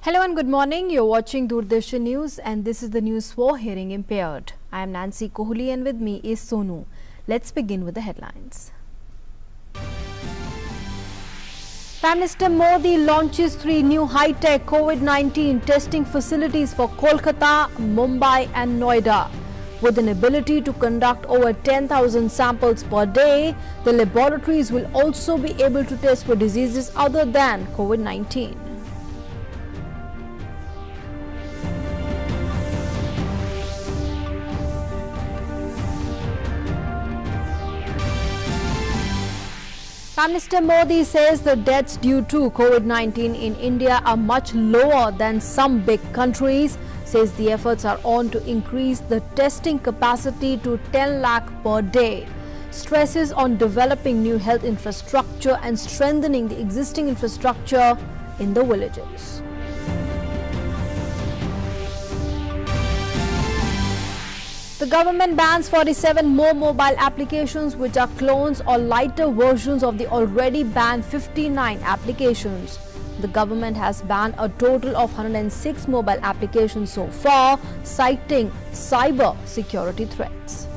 Hello and good morning. You're watching Doordarshan News and this is the news for hearing impaired. I am Nancy Kohli and with me is Sonu. Let's begin with the headlines. Prime Minister Modi launches 3 new high-tech COVID-19 testing facilities for Kolkata, Mumbai and Noida. With an ability to conduct over 10,000 samples per day, the laboratories will also be able to test for diseases other than COVID-19. Prime Minister Modi says the deaths due to COVID-19 in India are much lower than some big countries. Says the efforts are on to increase the testing capacity to 10 lakh per day. Stresses on developing new health infrastructure and strengthening the existing infrastructure in the villages. The government bans 47 more mobile applications which are clones or lighter versions of the already banned 59 applications. The government has banned a total of 106 mobile applications so far, citing cyber security threats.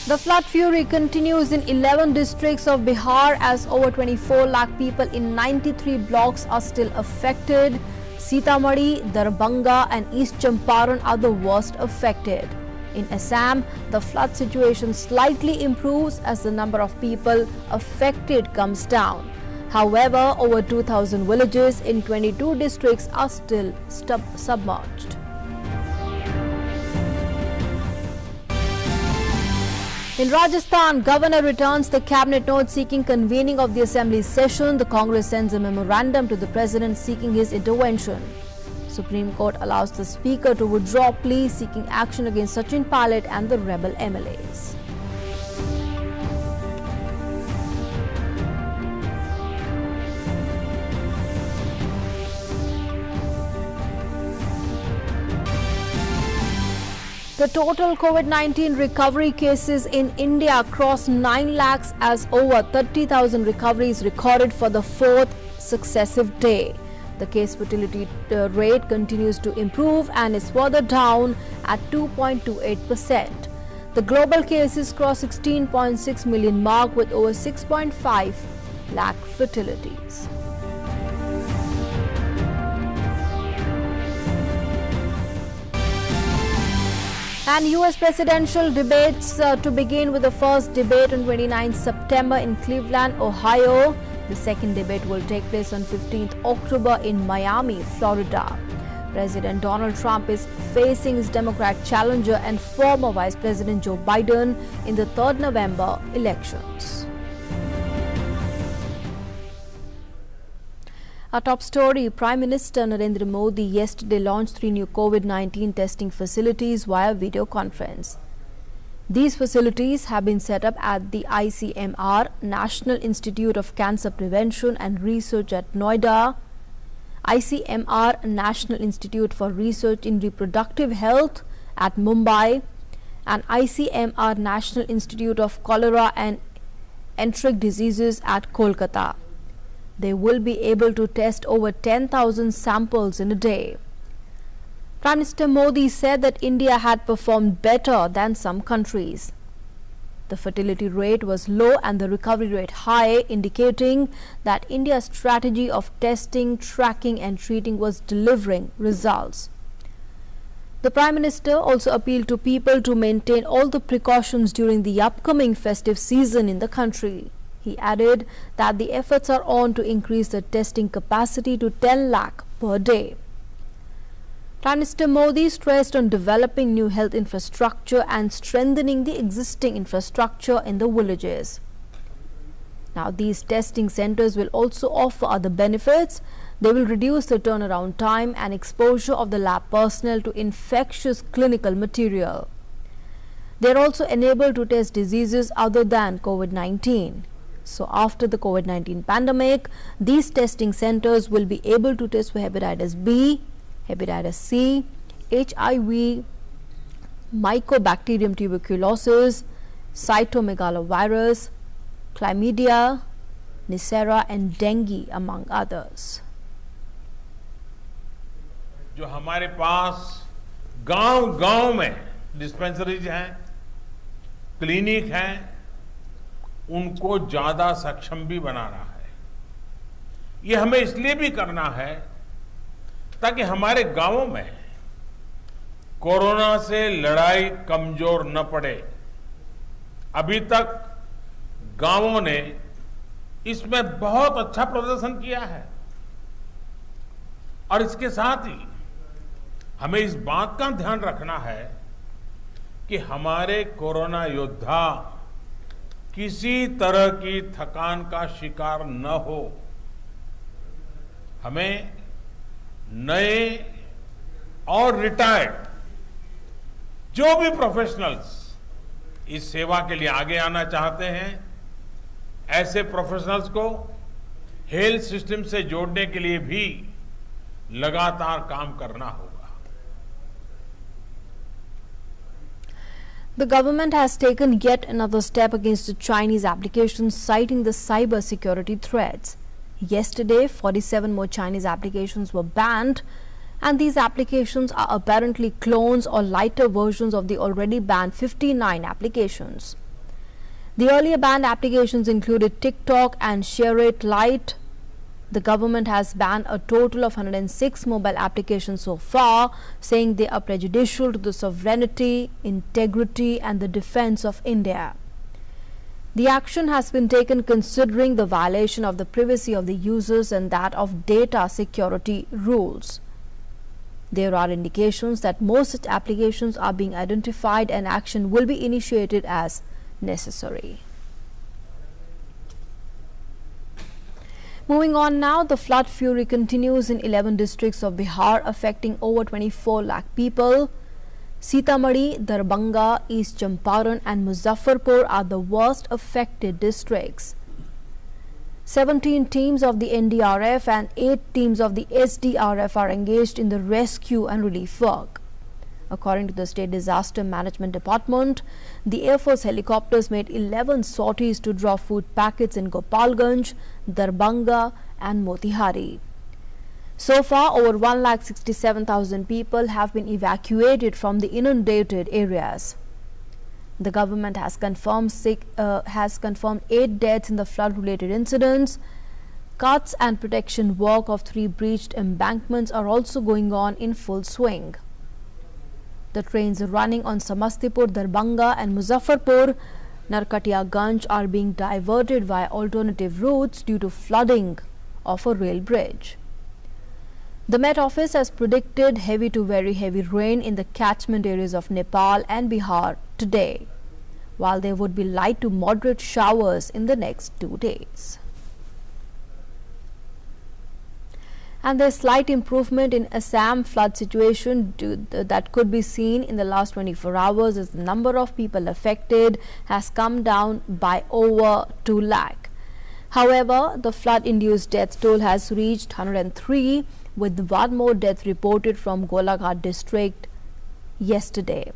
The flood fury continues in 11 districts of Bihar as over 24 lakh people in 93 blocks are still affected. Sitamarhi, Darbhanga and East Champaran are the worst affected. In Assam, the flood situation slightly improves as the number of people affected comes down. However, over 2,000 villages in 22 districts are still submerged. In Rajasthan, Governor returns the cabinet note seeking convening of the assembly session. The Congress sends a memorandum to the President seeking his intervention. Supreme Court allows the Speaker to withdraw plea seeking action against Sachin Pilot and the rebel MLAs. The total COVID-19 recovery cases in India crossed 9 lakhs as over 30,000 recoveries recorded for the 4th successive day. The case fatality rate continues to improve and is further down at 2.28%. The global cases crossed 16.6 million mark with over 6.5 lakh fatalities. And US presidential debates to begin with the first debate on 29 September in Cleveland, Ohio. The second debate will take place on 15th October in Miami, Florida. President Donald Trump is facing his Democrat challenger and former Vice President Joe Biden in the 3rd November elections. Our top story, Prime Minister Narendra Modi yesterday launched 3 new COVID-19 testing facilities via video conference. These facilities have been set up at the ICMR, National Institute of Cancer Prevention and Research at Noida, ICMR, National Institute for Research in Reproductive Health at Mumbai, and ICMR, National Institute of Cholera and Enteric Diseases at Kolkata. They will be able to test over 10,000 samples in a day. Prime Minister Modi said that India had performed better than some countries. The fatality rate was low and the recovery rate high, indicating that India's strategy of testing, tracking and treating was delivering results. The Prime Minister also appealed to people to maintain all the precautions during the upcoming festive season in the country. He added that the efforts are on to increase the testing capacity to 10 lakh per day. Prime Minister Modi stressed on developing new health infrastructure and strengthening the existing infrastructure in the villages. Now, these testing centers will also offer other benefits. They will reduce the turnaround time and exposure of the lab personnel to infectious clinical material. They are also enabled to test diseases other than COVID-19. So after the COVID-19 pandemic, these testing centers will be able to test for hepatitis B, hepatitis C, HIV, Mycobacterium tuberculosis, cytomegalovirus, chlamydia, Neisseria and dengue among others. जो हमारे पास गांव-गांव में dispensaries हैं, clinic हैं, उनको ज्यादा सक्षम भी बनाना है। ये हमें इसलिए भी करना है ताकि हमारे गांवों में कोरोना से लड़ाई कमजोर न पड़े। अभी तक गांवों ने इसमें बहुत अच्छा प्रदर्शन किया है और इसके साथ ही हमें इस बात का ध्यान रखना है कि हमारे कोरोना योद्धा किसी तरह की थकान का शिकार न हो। हमें नए और रिटायर्ड जो भी प्रोफेशनल्स इस सेवा के लिए आगे आना चाहते हैं, ऐसे प्रोफेशनल्स को हेल्थ सिस्टम से जोड़ने के लिए भी लगातार काम करना होगा। The government has taken yet another step against the Chinese applications, citing the cyber security threats. Yesterday, 47 more Chinese applications were banned, and these applications are apparently clones or lighter versions of the already banned 59 applications. The earlier banned applications included TikTok and Share It Lite. The government has banned a total of 106 mobile applications so far, saying they are prejudicial to the sovereignty, integrity and the defense of India. The action has been taken considering the violation of the privacy of the users and that of data security rules. There are indications that more such applications are being identified and action will be initiated as necessary. Moving on now, the flood fury continues in 11 districts of Bihar, affecting over 24 lakh people. Sitamarhi, Darbhanga, East Champaran and Muzaffarpur are the worst affected districts. 17 teams of the NDRF and 8 teams of the SDRF are engaged in the rescue and relief work. According to the State Disaster Management Department, the Air Force helicopters made 11 sorties to drop food packets in Gopalganj, Darbhanga and Motihari. So far, over 1,67,000 people have been evacuated from the inundated areas. The government has confirmed 8 deaths in the flood-related incidents. Cuts and protection work of 3 breached embankments are also going on in full swing. The trains running on Samastipur, Darbhanga and Muzaffarpur, Narkatiyaganj are being diverted via alternative routes due to flooding of a rail bridge. The Met Office has predicted heavy to very heavy rain in the catchment areas of Nepal and Bihar today, while there would be light to moderate showers in the next 2 days. And there's slight improvement in Assam flood situation that could be seen in the last 24 hours as the number of people affected has come down by over 2 lakh. However, the flood-induced death toll has reached 103, with 1 more death reported from Golaghat district yesterday.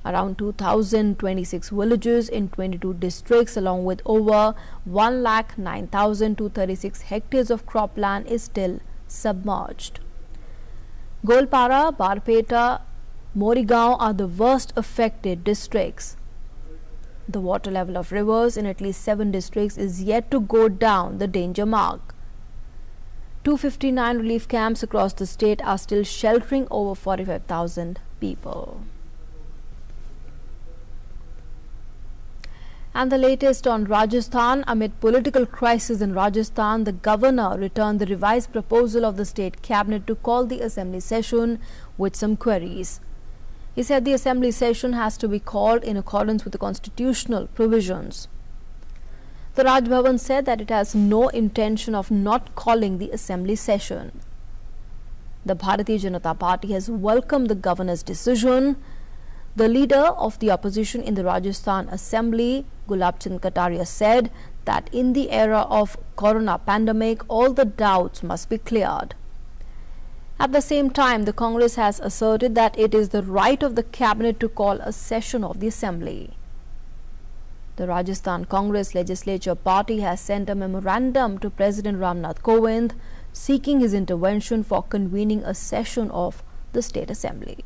Around 2,026 villages in 22 districts along with over 1,09,236 hectares of cropland is still submerged. Golpara, Barpeta, Morigaon are the worst affected districts. The water level of rivers in at least 7 districts is yet to go down the danger mark. 259 relief camps across the state are still sheltering over 45,000 people. And the latest on Rajasthan. Amid political crisis in Rajasthan, the governor returned the revised proposal of the state cabinet to call the assembly session with some queries. He said the assembly session has to be called in accordance with the constitutional provisions. The Raj Bhavan said that it has no intention of not calling the assembly session. The Bharatiya Janata Party has welcomed the governor's decision. The leader of the opposition in the Rajasthan Assembly, Gulab Chand Kataria, said that in the era of corona pandemic, all the doubts must be cleared. At the same time, the Congress has asserted that it is the right of the cabinet to call a session of the assembly. The Rajasthan Congress Legislature Party has sent a memorandum to President Ramnath Kovind seeking his intervention for convening a session of the State Assembly.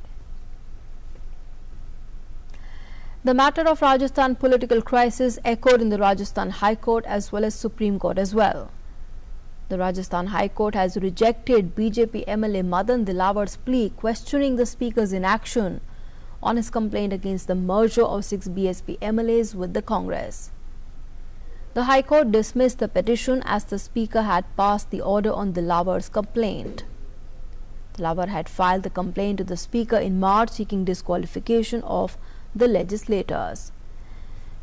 The matter of Rajasthan political crisis echoed in the Rajasthan High Court as well as Supreme Court as well. The Rajasthan High Court has rejected BJP MLA Madan Dilawar's plea questioning the Speaker's inaction on his complaint against the merger of 6 BSP MLAs with the Congress. The High Court dismissed the petition as the Speaker had passed the order on Dilawar's complaint. Dilawar had filed the complaint to the Speaker in March seeking disqualification of the legislators.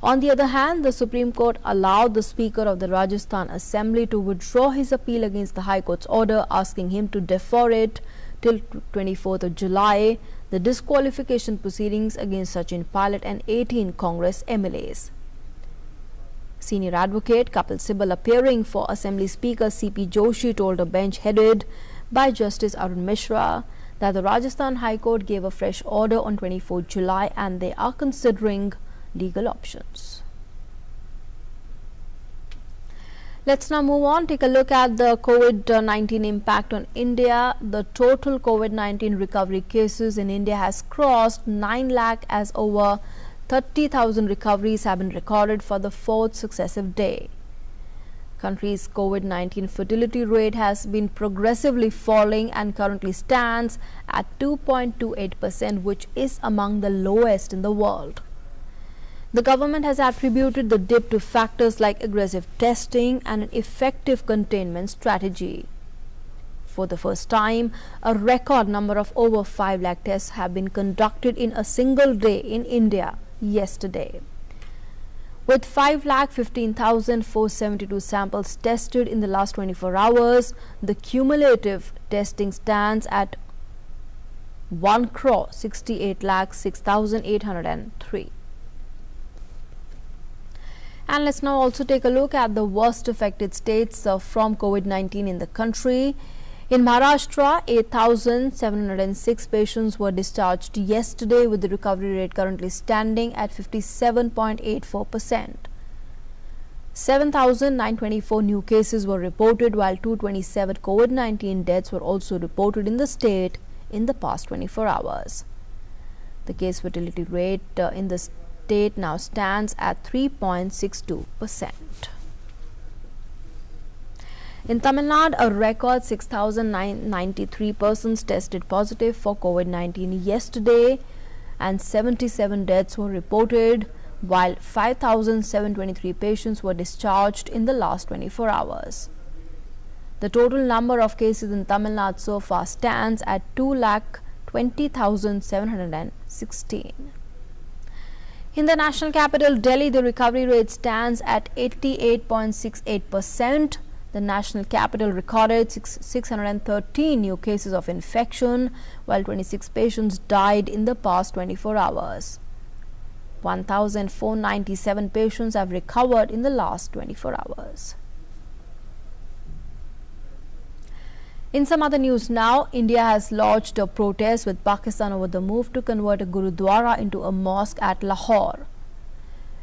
On the other hand, the Supreme Court allowed the Speaker of the Rajasthan Assembly to withdraw his appeal against the High Court's order, asking him to defer it till 24th of July, the disqualification proceedings against Sachin Pilot and 18 Congress MLAs. Senior advocate Kapil Sibal, appearing for Assembly Speaker CP Joshi, told a bench headed by Justice Arun Mishra that the Rajasthan High Court gave a fresh order on 24th July and they are considering legal options. Let's now move on. Take a look at the COVID-19 impact on India. The total COVID-19 recovery cases in India has crossed 9 lakh as over 30,000 recoveries have been recorded for the fourth successive day. Country's COVID-19 fertility rate has been progressively falling and currently stands at 2.28%, which is among the lowest in the world. The government has attributed the dip to factors like aggressive testing and an effective containment strategy. For the first time, a record number of over 5 lakh tests have been conducted in a single day in India yesterday. With 5,15,472 samples tested in the last 24 hours, the cumulative testing stands at 1,68,06,803. And let's now also take a look at the worst affected states from COVID-19 in the country. In Maharashtra, 8,706 patients were discharged yesterday, with the recovery rate currently standing at 57.84%. 7,924 new cases were reported, while 227 COVID-19 deaths were also reported in the state in the past 24 hours. The case fertility rate in the state now stands at 3.62%. In Tamil Nadu, a record 6,993 persons tested positive for COVID-19 yesterday and 77 deaths were reported, while 5,723 patients were discharged in the last 24 hours. The total number of cases in Tamil Nadu so far stands at 2,20,716. In the national capital, Delhi, the recovery rate stands at 88.68%. The national capital recorded 613 new cases of infection, while 26 patients died in the past 24 hours. 1,497 patients have recovered in the last 24 hours. In some other news now, India has lodged a protest with Pakistan over the move to convert a Gurudwara into a mosque at Lahore.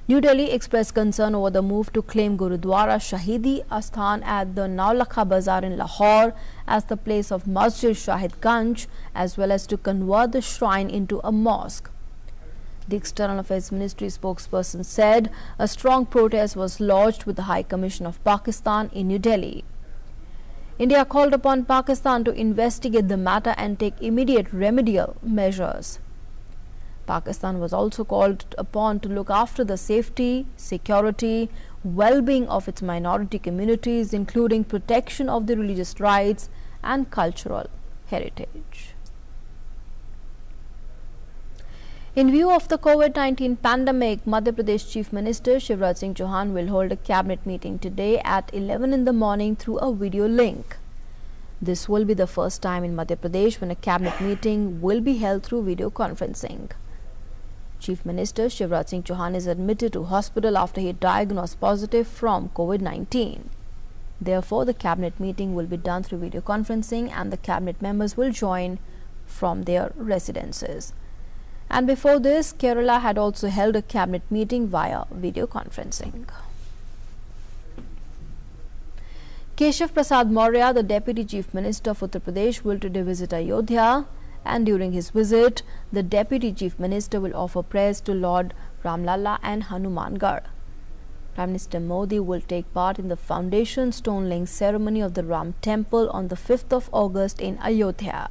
New Delhi expressed concern over the move to claim Gurudwara Shahidi Asthan at the Naulakha Bazaar in Lahore as the place of Masjid Shahid Ganj, as well as to convert the shrine into a mosque. The External Affairs Ministry spokesperson said a strong protest was lodged with the High Commission of Pakistan in New Delhi. India called upon Pakistan to investigate the matter and take immediate remedial measures. Pakistan was also called upon to look after the safety, security, well-being of its minority communities, including protection of the religious rights and cultural heritage. In view of the COVID-19 pandemic, Madhya Pradesh Chief Minister Shivraj Singh Chauhan will hold a cabinet meeting today at 11 in the morning through a video link. This will be the first time in Madhya Pradesh when a cabinet meeting will be held through video conferencing. Chief Minister Shivraj Singh Chauhan is admitted to hospital after he diagnosed positive from COVID-19. Therefore, the cabinet meeting will be done through video conferencing and the cabinet members will join from their residences. And before this, Kerala had also held a cabinet meeting via video conferencing. Keshav Prasad Maurya, the Deputy Chief Minister of Uttar Pradesh, will today visit Ayodhya, and during his visit, the Deputy Chief Minister will offer prayers to Lord Ramlalla and Hanumangarh. Prime Minister Modi will take part in the foundation stone laying ceremony of the Ram Temple on the 5th of August in Ayodhya.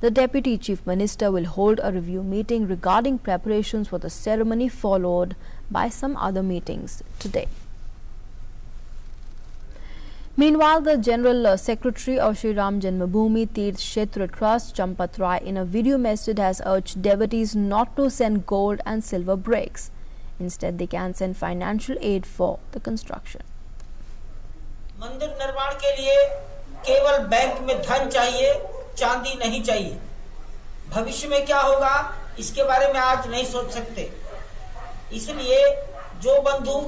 The Deputy Chief Minister will hold a review meeting regarding preparations for the ceremony, followed by some other meetings today. Meanwhile, the General Secretary of Sri Ram Janmabhoomi Tirth Kshetra Trust, Champat Rai, in a video message has urged devotees not to send gold and silver bricks. Instead, they can send financial aid for the construction. मंदिर निर्माण के लिए केवल bank में धन चाहिए, चांदी नहीं चाहिए। भविष्य में क्या होगा इसके बारे में आज नहीं सोच सकते। इसलिए जो बंधु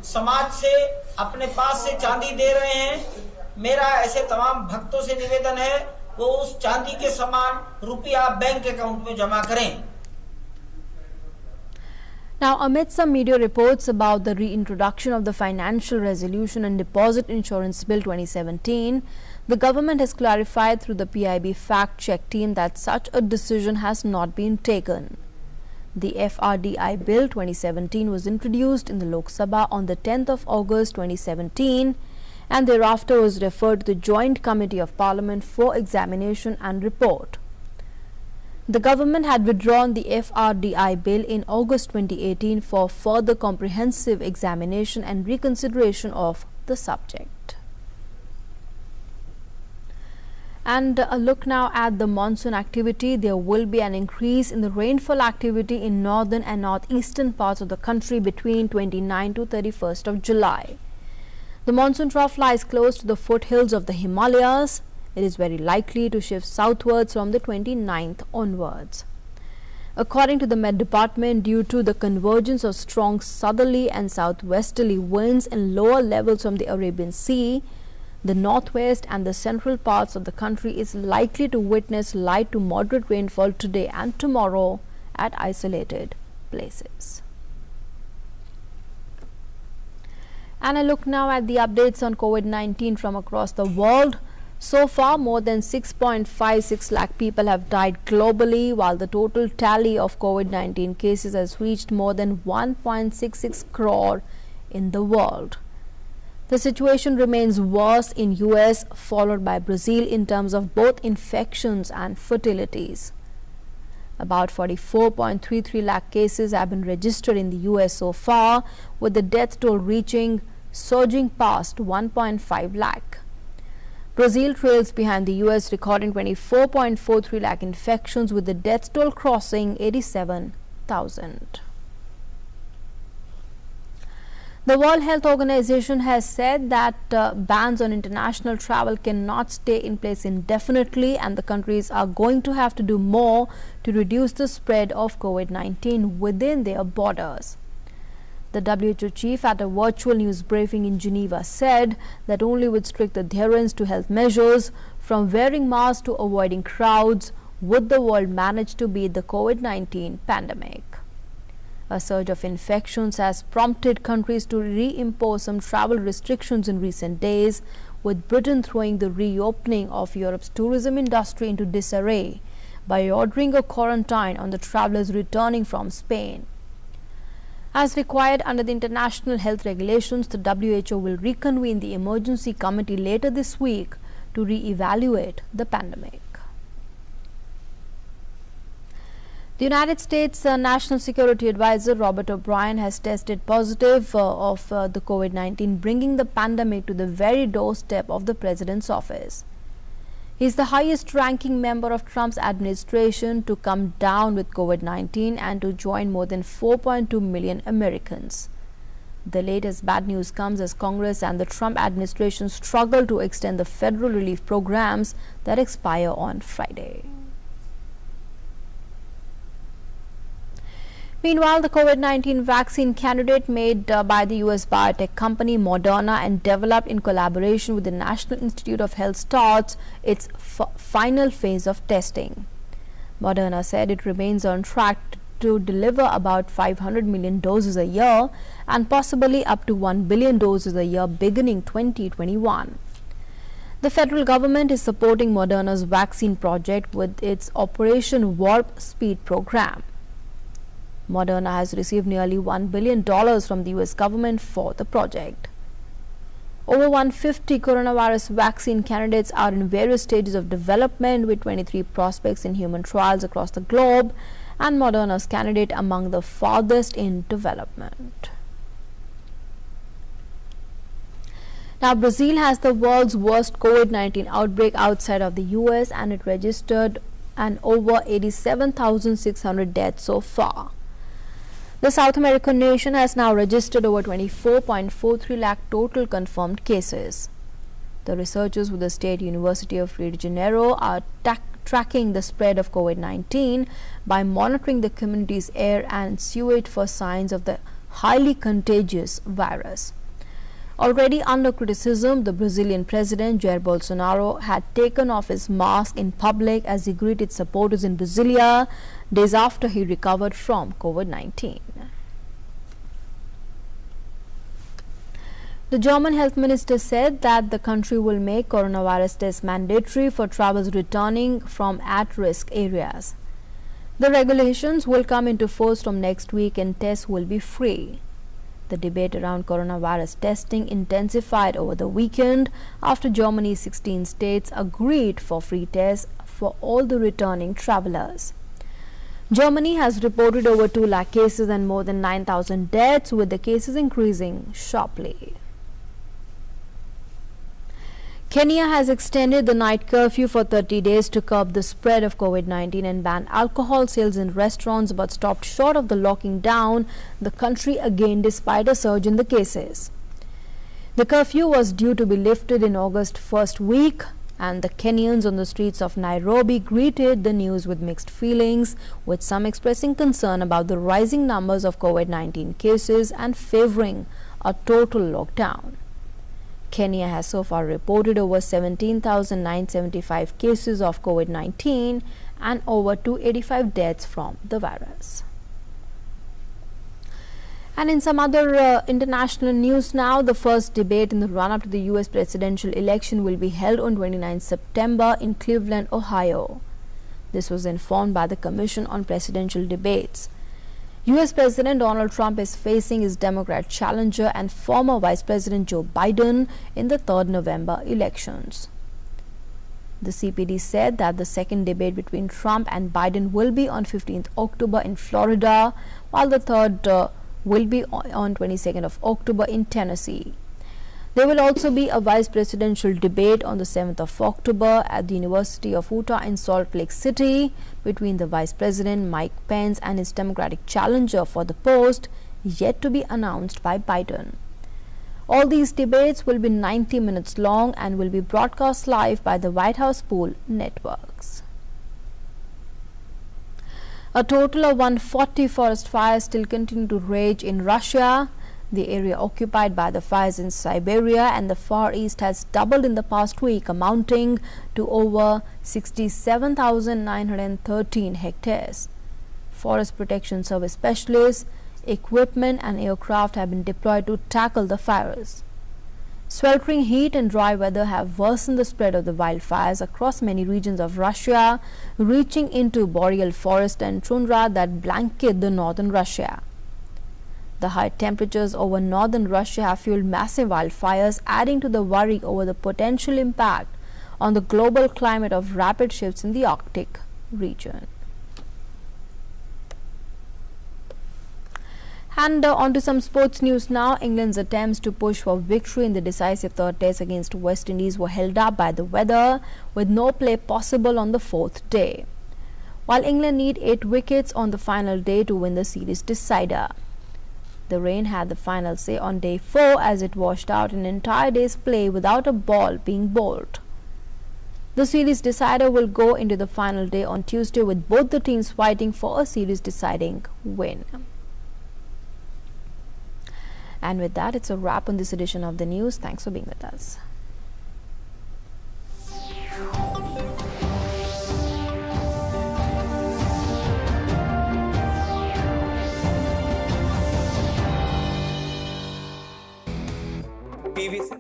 समाज से अपने पास से चांदी दे रहे हैं, मेरा ऐसे तमाम भक्तों से निवेदन है वो उस चांदी के समान रुपया बैंक अकाउंट में जमा करें। Now, amid some media reports about the reintroduction of the Financial Resolution and Deposit Insurance Bill 2017, the government has clarified through the PIB fact-check team that such a decision has not been taken. The FRDI Bill 2017 was introduced in the Lok Sabha on the 10th of August 2017 and thereafter was referred to the Joint Committee of Parliament for examination and report. The government had withdrawn the FRDI bill in August 2018 for further comprehensive examination and reconsideration of the subject. And a look now at the monsoon activity. There will be an increase in the rainfall activity in northern and northeastern parts of the country between 29 to 31st of July. The monsoon trough lies close to the foothills of the Himalayas. It is very likely to shift southwards from the 29th onwards. According to the Met Department, due to the convergence of strong southerly and southwesterly winds in lower levels from the Arabian Sea, the northwest and the central parts of the country is likely to witness light to moderate rainfall today and tomorrow at isolated places. And a look now at the updates on COVID-19 from across the world. So far, more than 6.56 lakh people have died globally, while the total tally of COVID-19 cases has reached more than 1.66 crore in the world. The situation remains worse in US, followed by Brazil in terms of both infections and fatalities. About 44.33 lakh cases have been registered in the US so far, with the death toll surging past 1.5 lakh. Brazil trails behind the US, recording 24.43 lakh infections, with the death toll crossing 87,000. The World Health Organization has said that bans on international travel cannot stay in place indefinitely, and the countries are going to have to do more to reduce the spread of COVID-19 within their borders. The WHO chief at a virtual news briefing in Geneva said that only with strict adherence to health measures, from wearing masks to avoiding crowds, would the world manage to beat the COVID-19 pandemic. A surge of infections has prompted countries to reimpose some travel restrictions in recent days, with Britain throwing the reopening of Europe's tourism industry into disarray by ordering a quarantine on the travellers returning from Spain. As required under the international health regulations, the WHO will reconvene the emergency committee later this week to re-evaluate the pandemic. The United States National Security Advisor Robert O'Brien has tested positive of the COVID-19, bringing the pandemic to the very doorstep of the president's office. He is the highest-ranking member of Trump's administration to come down with COVID-19 and to join more than 4.2 million Americans. The latest bad news comes as Congress and the Trump administration struggle to extend the federal relief programs that expire on Friday. Meanwhile, the COVID-19 vaccine candidate made by the US biotech company Moderna and developed in collaboration with the National Institute of Health starts its final phase of testing. Moderna said it remains on track to deliver about 500 million doses a year and possibly up to 1 billion doses a year beginning 2021. The federal government is supporting Moderna's vaccine project with its Operation Warp Speed program. Moderna has received nearly $1 billion from the US government for the project. Over 150 coronavirus vaccine candidates are in various stages of development, with 23 prospects in human trials across the globe, and Moderna's candidate among the farthest in development. Now, Brazil has the world's worst COVID-19 outbreak outside of the US, and it registered an over 87,600 deaths so far. The South American nation has now registered over 24.43 lakh total confirmed cases. The researchers with the State University of Rio de Janeiro are tracking the spread of COVID-19 by monitoring the community's air and sewage for signs of the highly contagious virus. Already under criticism, the Brazilian president Jair Bolsonaro had taken off his mask in public as he greeted supporters in Brasilia days after he recovered from COVID-19. The German health minister said that the country will make coronavirus tests mandatory for travelers returning from at-risk areas. The regulations will come into force from next week and tests will be free. The debate around coronavirus testing intensified over the weekend after Germany's 16 states agreed for free tests for all the returning travelers. Germany has reported over 2 lakh cases and more than 9,000 deaths, with the cases increasing sharply. Kenya has extended the night curfew for 30 days to curb the spread of COVID-19 and ban alcohol sales in restaurants, but stopped short of the locking down the country again despite a surge in the cases. The curfew was due to be lifted in August first week, and the Kenyans on the streets of Nairobi greeted the news with mixed feelings, with some expressing concern about the rising numbers of COVID-19 cases and favoring a total lockdown. Kenya has so far reported over 17,975 cases of COVID-19 and over 285 deaths from the virus. And in some other international news now, the first debate in the run-up to the US presidential election will be held on 29 September in Cleveland, Ohio. This was informed by the Commission on Presidential Debates. US President Donald Trump is facing his Democrat challenger and former Vice President Joe Biden in the 3rd November elections. The CPD said that the second debate between Trump and Biden will be on 15th October in Florida, while the third will be on 22nd of October in Tennessee. There will also be a vice presidential debate on the 7th of October at the University of Utah in Salt Lake City between the Vice President Mike Pence and his Democratic challenger for the post, yet to be announced by Biden. All these debates will be 90 minutes long and will be broadcast live by the White House pool networks. A total of 140 forest fires still continue to rage in Russia. The area occupied by the fires in Siberia and the Far East has doubled in the past week, amounting to over 67,913 hectares. Forest Protection Service specialists, equipment and aircraft have been deployed to tackle the fires. Sweltering heat and dry weather have worsened the spread of the wildfires across many regions of Russia, reaching into boreal forest and tundra that blanket the northern Russia. The high temperatures over northern Russia have fueled massive wildfires, adding to the worry over the potential impact on the global climate of rapid shifts in the Arctic region. And on to some sports news now. England's attempts to push for victory in the decisive third test against West Indies were held up by the weather, with no play possible on the fourth day. While England need 8 wickets on the final day to win the series decider. The rain had the final say on day 4 as it washed out an entire day's play without a ball being bowled. The series decider will go into the final day on Tuesday, with both the teams fighting for a series deciding win. And with that, it's a wrap on this edition of the news. Thanks for being with us. PV Sindhu.